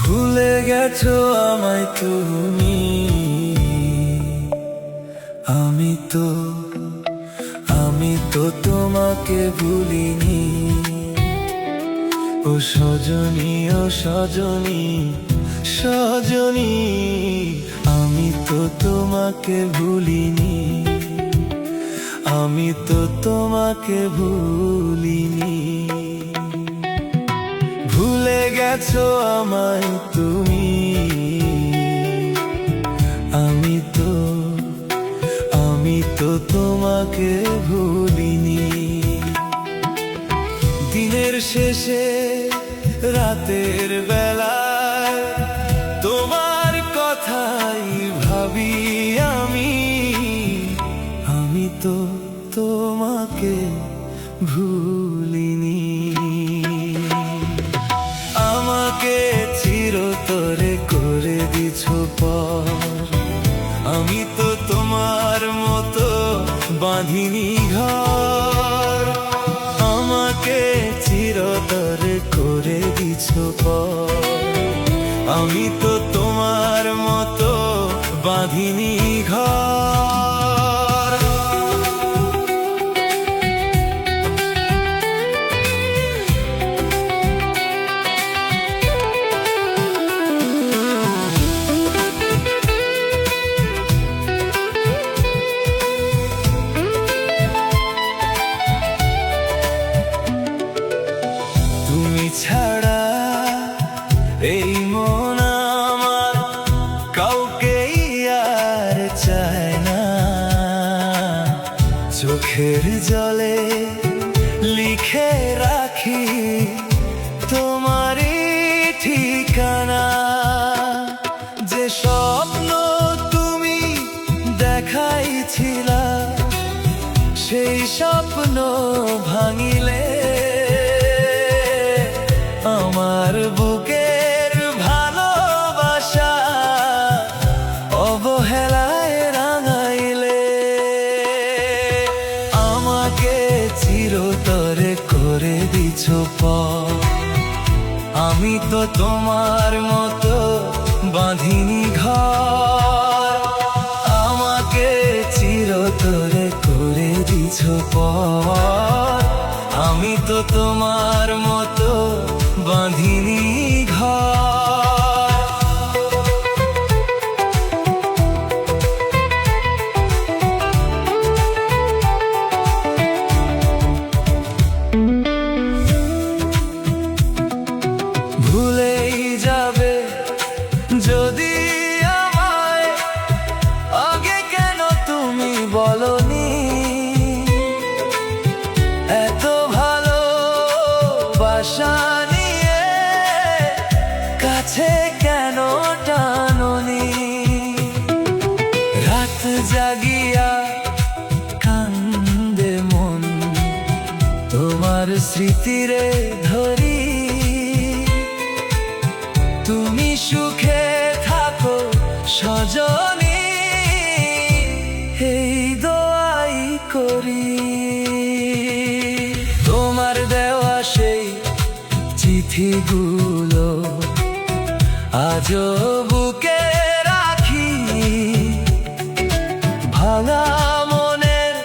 ভুলে গেছো আমায় তুমি, আমি তো তোমাকে ভুলিনি। ও সজনী, ও সজনী, সজনী, আমি তো তোমাকে ভুলিনি, আমি তো তোমাকে ভুলিনি। ভুলে গেছো আমায় তুমি, আমি তো তোমাকে ভুলিনি। দিনের শেষে রাতের বেলায় তোমার কথাই ভাবি আমি তো তোমাকে ভুলিনি। আমাকে চিরতরে করে দিছো পর, আমি তো তোমার মতো বাঁধিনি ঘর। আমাকে চিরতরে করে দিছো পর, আমি তো তোমার মতো বাঁধিনি ঘর। তুমি ছাড়া এই মন আমার কাউকে আর চায় না। চোখের জলে লিখে রাখি তোমারই ঠিকানা। যে স্বপ্ন তুমি দেখাইছিলা, সেই স্বপ্ন ভাঙিলে আমার বুকের ভালোবাসা অবহেলায় রাঙাইলে। আমাকে চিরতরে করে দিছো পর, আমি তো তোমার মতো বাঁধিনি ঘর। আমাকে চিরতরে করে দিছো পর, আমি তো তোমার মতো বাঁধিনি ঘর। ভুলেই যাবে যদি আমায়, আগে কেন তুমি বলনি? এত ভালোবাসা নিয়ে কাছে কেন টাননি? রাত জাগিয়া কান্দে মন তোমার স্মৃতিরে ধরি। তুমি সুখে থাকো সজনী, এই দোয়াই করি। তোমার দেওয়া সেই চিঠিগুলো আজও বুকে রাখি। ভাঙা মনের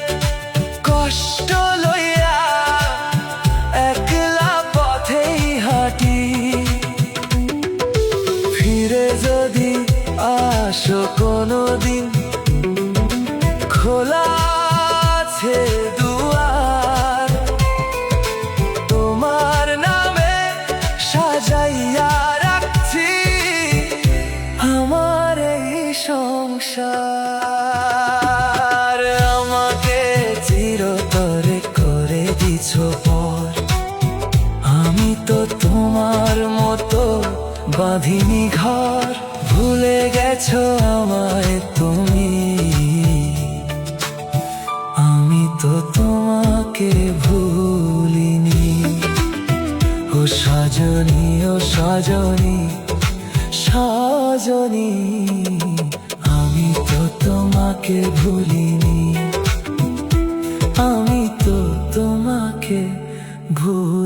কষ্ট লইয়া একলা পথেই হাঁটি। ফিরে যদি আসো কোনোদিন, খোলা আছে দুয়ার। তোমার নামে সাজাইয়া রাখছি আমার এই সংসার। আমাকে চিরতরে করে দিছো পর, আমি তো তোমার মতো বাঁধিনি ঘর। ভুলে গেছো আমায় তুমি, আমি তো তোমাকে ভুলিনি। ও সজনী, ও সজনী, সজনী, আমি তো তোমাকে ভুলিনি, আমি তো তোমাকে ভুলিনি।